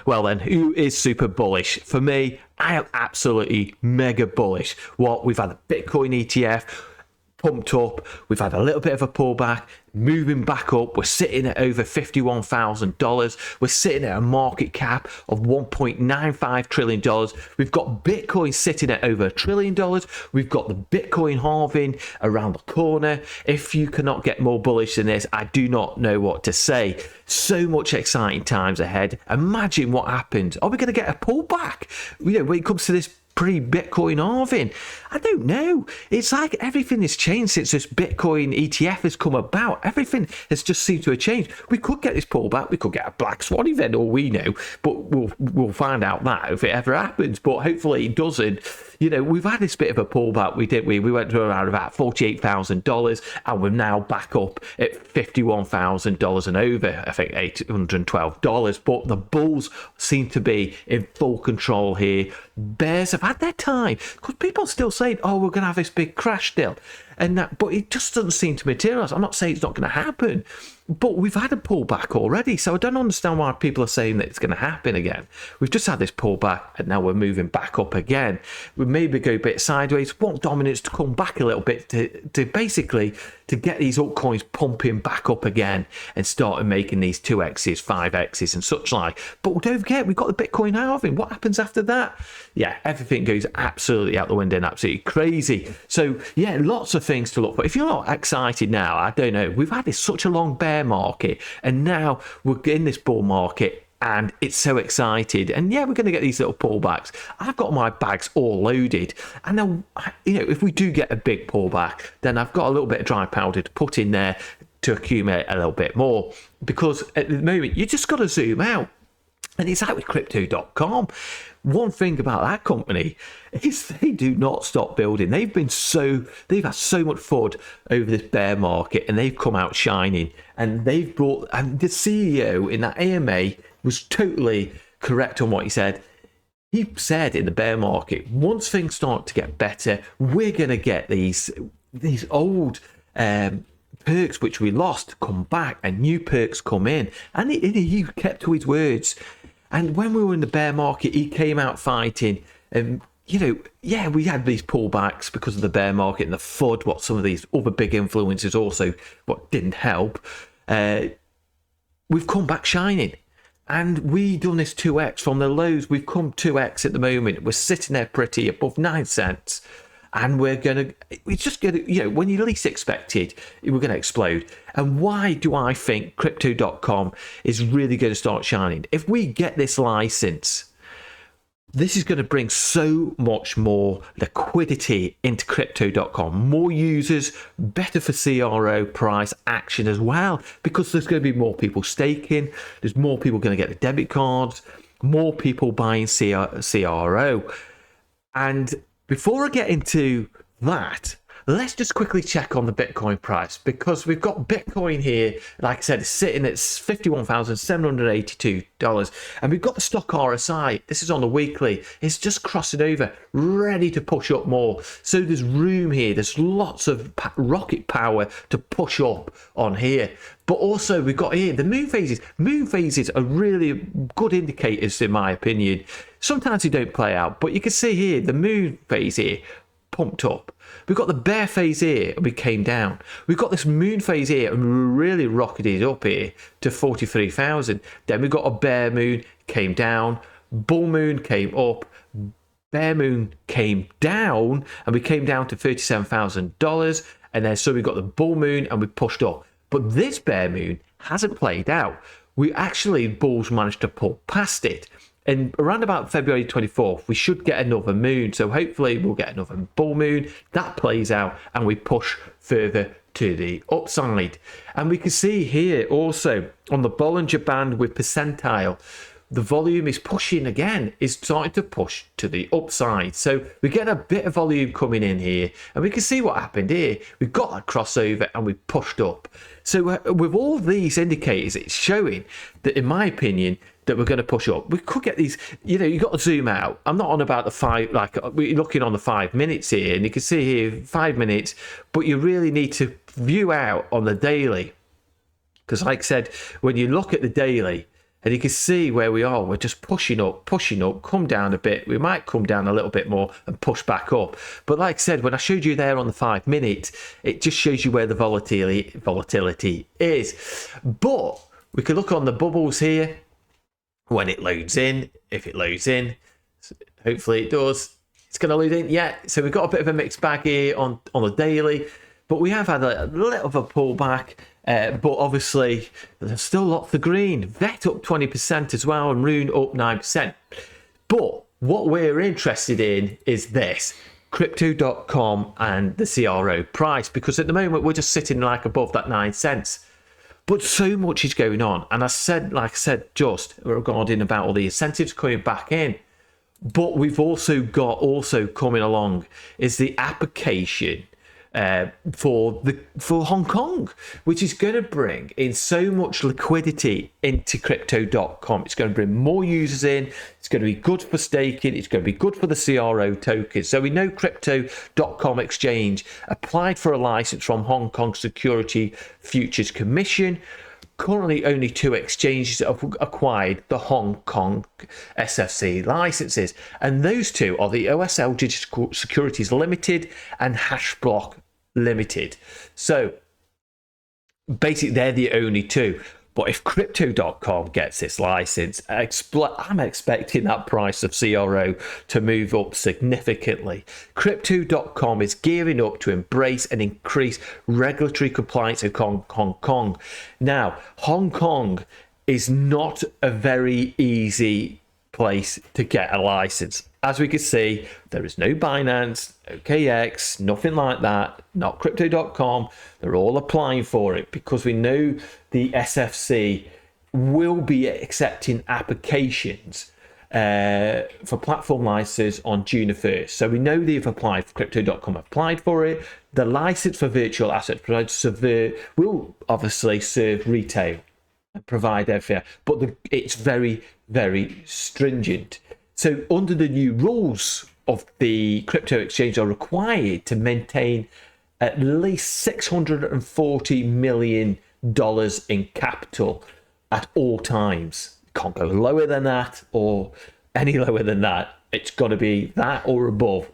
Well then, who is super bullish? For me, I am absolutely mega bullish. We've had a Bitcoin ETF pumped up, we've had a little bit of a pullback, moving back up, we're sitting at over $51,000, we're sitting at a market cap of $1.95 trillion, we've got Bitcoin sitting at over $1 trillion, we've got the Bitcoin halving around the corner. If you cannot get more bullish than this, I do not know what to say. So much exciting times ahead. Imagine what happens. Are we going to get a pullback? When it comes to this pre-Bitcoin halving, I don't know. It's like everything has changed since this Bitcoin ETF has come about. Everything has just seemed to have changed. We could get this pullback, we could get a black swan event, all we know, but we'll find out that if it ever happens. But hopefully it doesn't. We've had this bit of a pullback. We went to around about $48,000, and we're now back up at $51,000 and over. I think $812. But the bulls seem to be in full control here. Bears have had their time, because people are still saying, "Oh, we're going to have this big crash still," but it just doesn't seem to materialize. I'm not saying it's not going to happen, but we've had a pullback already, so I don't understand why people are saying that it's going to happen again. We've just had this pullback, and now we're moving back up again. We maybe go a bit sideways, want dominance to come back a little bit to basically to get these altcoins pumping back up again and start making these 2x's, 5x's and such like. But don't forget, we've got the Bitcoin halving. What happens after that? Yeah, everything goes absolutely out the window and absolutely crazy. So yeah, lots of things to look for. If you're not excited now, I don't know. We've had this such a long bear market, and now we're in this bull market, and it's so excited. And yeah, we're going to get these little pullbacks. I've got my bags all loaded, and then, if we do get a big pullback, then I've got a little bit of dry powder to put in there to accumulate a little bit more, because at the moment you just got to zoom out. And it's like with Crypto.com. One thing about that company is they do not stop building. They've had so much FUD over this bear market, and they've come out shining. And they've brought, and the CEO in that AMA was totally correct on what he said. He said in the bear market, once things start to get better, we're going to get these old perks which we lost come back, and new perks come in. And he kept to his words. And when we were in the bear market, he came out fighting. And, we had these pullbacks because of the bear market and the FUD, what some of these other big influencers also, what didn't help. We've come back shining. And we done this 2x from the lows. We've come 2x at the moment. We're sitting there pretty above 9 cents. And we're just going to, when you least expect it, we're going to explode. And why do I think Crypto.com is really going to start shining? If we get this license, this is going to bring so much more liquidity into Crypto.com. More users, better for CRO price action as well, because there's going to be more people staking. There's more people going to get the debit cards, more people buying CRO. And before I get into that, let's just quickly check on the Bitcoin price, because we've got Bitcoin here, like I said, sitting at $51,782, and we've got the stock RSI. This is on the weekly. It's just crossing over, ready to push up more. So there's room here. There's lots of rocket power to push up on here. But also we've got here the moon phases. Moon phases are really good indicators, in my opinion. Sometimes they don't play out, but you can see here the moon phase here pumped up. We've got the bear phase here, and we came down. We've got this moon phase here, and we really rocketed up here to 43,000. Then we got a bear moon, came down. Bull moon came up. Bear moon came down, and we came down to $37,000. And then so we got the bull moon, and we pushed up. But this bear moon hasn't played out. Bulls managed to pull past it. And around about February 24th, we should get another moon. So hopefully we'll get another bull moon. That plays out, and we push further to the upside. And we can see here also on the Bollinger Band with percentile, the volume is pushing again, is starting to push to the upside. So we get a bit of volume coming in here, and we can see what happened here. We've got that crossover, and we pushed up. So with all these indicators, it's showing that, in my opinion, that we're going to push up. We could get these, you've got to zoom out. I'm not on about the 5, like we're looking on the 5 minutes here, and you can see here 5 minutes, but you really need to view out on the daily. Because like I said, when you look at the daily, And you can see where we are. We're just pushing up, come down a bit. We might come down a little bit more and push back up. But like I said, when I showed you there on the 5 minute, it just shows you where the volatility is. But we can look on the bubbles here when it loads in. If it loads in, hopefully it does. It's going to load in. Yeah, so we've got a bit of a mixed bag here on the daily. But we have had a little of a pullback. But obviously, there's still lots of green. VET up 20% as well, and Rune up 9%. But what we're interested in is this, Crypto.com and the CRO price, because at the moment we're just sitting like above that 9 cents. But so much is going on. And like I said, just regarding about all the incentives coming back in. But we've also got coming along is the application for Hong Kong, which is going to bring in so much liquidity into Crypto.com. It's going to bring more users in. It's going to be good for staking. It's going to be good for the CRO tokens. So we know Crypto.com exchange applied for a license from Hong Kong Security Futures Commission. Currently, only 2 exchanges have acquired the Hong Kong SFC licenses, and those 2 are the OSL Digital Securities Limited and Hashblock Limited. So basically, they're the only 2. But if Crypto.com gets its license, I'm expecting that price of CRO to move up significantly. Crypto.com is gearing up to embrace and increase regulatory compliance in Hong Kong. Now, Hong Kong is not a very easy place to get a license. As we can see, there is no Binance, OKX, nothing like that, not Crypto.com. They're all applying for it because we know the SFC will be accepting applications for platform licenses on June the 1st. So we know they've applied for Crypto.com, applied for it. The license for virtual asset providers will obviously serve retail and provide everything, but it's very, very stringent. So under the new rules of the crypto exchange are required to maintain at least $640 million in capital at all times. Can't go lower than that or any lower than that. It's got to be that or above.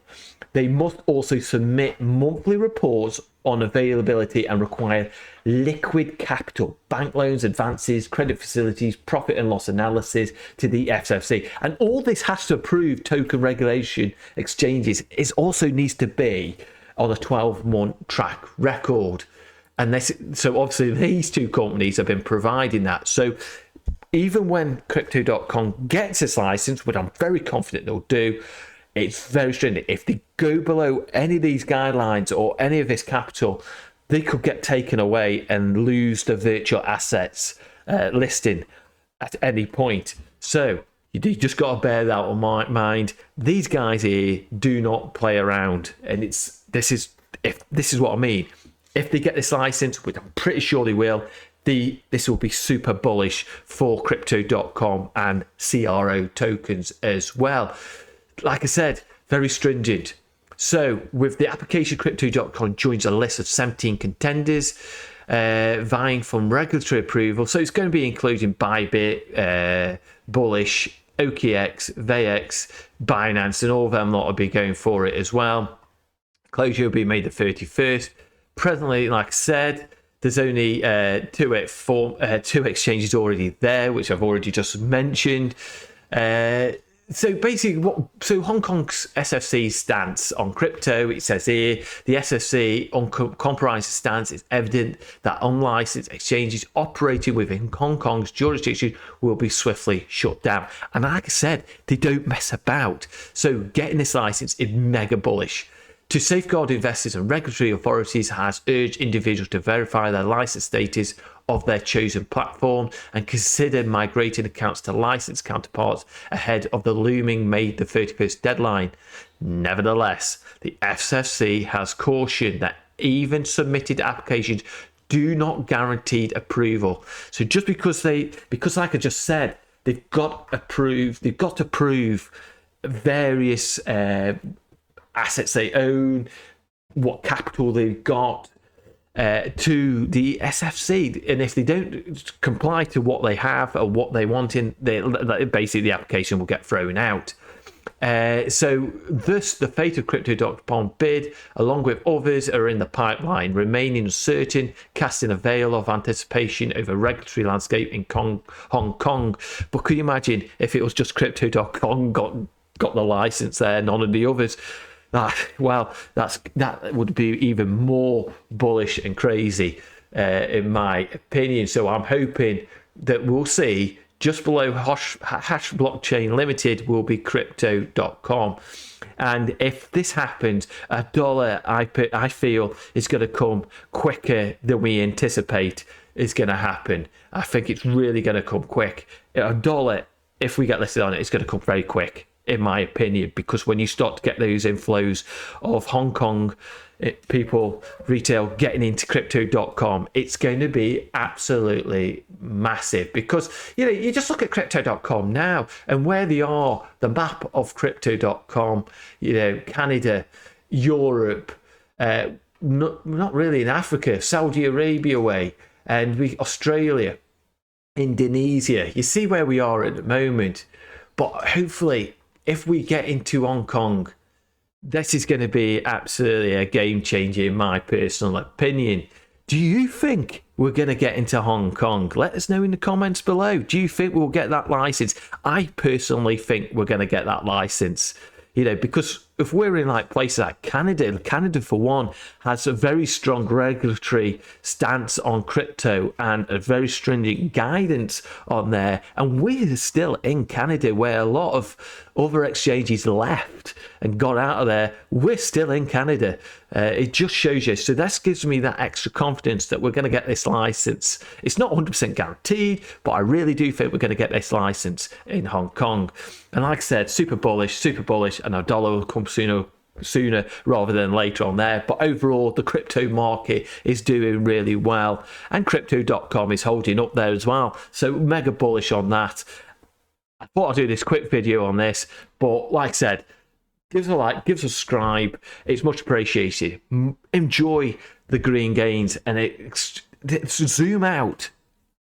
They must also submit monthly reports on availability and require liquid capital, bank loans, advances, credit facilities, profit and loss analysis to the SFC. And all this has to approve token regulation exchanges. It also needs to be on a 12-month track record. And so obviously these 2 companies have been providing that. So even when Crypto.com gets its license, which I'm very confident they'll do, it's very stringent. If they go below any of these guidelines or any of this capital, they could get taken away and lose the virtual assets listing at any point. So you just got to bear that in mind. These guys here do not play around, and this is what I mean. If they get this license, which I'm pretty sure they will, this will be super bullish for Crypto.com and CRO tokens as well. Like I said, very stringent. So with the application, Crypto.com joins a list of 17 contenders vying for regulatory approval. So it's going to be including Bybit, Bullish, OKX, VEX, Binance, and all of them lot will be going for it as well. Closure will be made the 31st. Presently, like I said, there's only 2 exchanges already there, which I've already just mentioned. So basically, Hong Kong's SFC stance on crypto, it says here, the SFC uncompromised stance is evident that unlicensed exchanges operating within Hong Kong's jurisdiction will be swiftly shut down. And like I said, they don't mess about. So getting this license is mega bullish. To safeguard investors, and regulatory authorities has urged individuals to verify their license status of their chosen platform and consider migrating accounts to licensed counterparts ahead of the looming May the 31st deadline. Nevertheless, the SFC has cautioned that even submitted applications do not guarantee approval. So just because like I just said, they've got to prove various assets they own, what capital they've got, to the SFC, and if they don't comply to what they have or what they want in, basically the application will get thrown out. So thus the fate of Crypto.com bid, along with others, are in the pipeline, remaining uncertain, casting a veil of anticipation over regulatory landscape in Hong Kong. But could you imagine if it was just Crypto.com got the license there, none of the others? That would be even more bullish and crazy, in my opinion. So I'm hoping that we'll see just below Hash Blockchain Limited will be Crypto.com. And if this happens, $1 I feel is going to come quicker than we anticipate is going to happen. I think it's really going to come quick. $1, if we get listed on it, it's going to come very quick, in my opinion, because when you start to get those inflows of Hong Kong people, retail getting into Crypto.com, it's going to be absolutely massive. Because you just look at Crypto.com now and where they are, the map of Crypto.com, Canada, Europe, not really in Africa, Saudi Arabia way, and Australia, Indonesia. You see where we are at the moment. But hopefully, if we get into Hong Kong, this is going to be absolutely a game changer, in my personal opinion. Do you think we're going to get into Hong Kong? Let us know in the comments below. Do you think we'll get that license? I personally think we're going to get that license. Because if we're in like places like Canada for one has a very strong regulatory stance on crypto and a very stringent guidance on there, and we're still in Canada where a lot of other exchanges left and got out of there. We're still in Canada. It just shows you. So this gives me that extra confidence that we're going to get this license. It's not 100% guaranteed, but I really do think we're going to get this license in Hong Kong. And like I said, super bullish, and our dollar will come sooner rather than later on there. But overall, the crypto market is doing really well, and Crypto.com is holding up there as well. So mega bullish on that. I thought I'd do this quick video on this, but like I said, give us a like, give us a subscribe. It's much appreciated. Enjoy the green gains, and zoom out.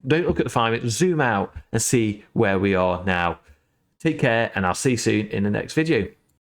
Don't look at the 5 minutes. Zoom out and see where we are now. Take care, and I'll see you soon in the next video.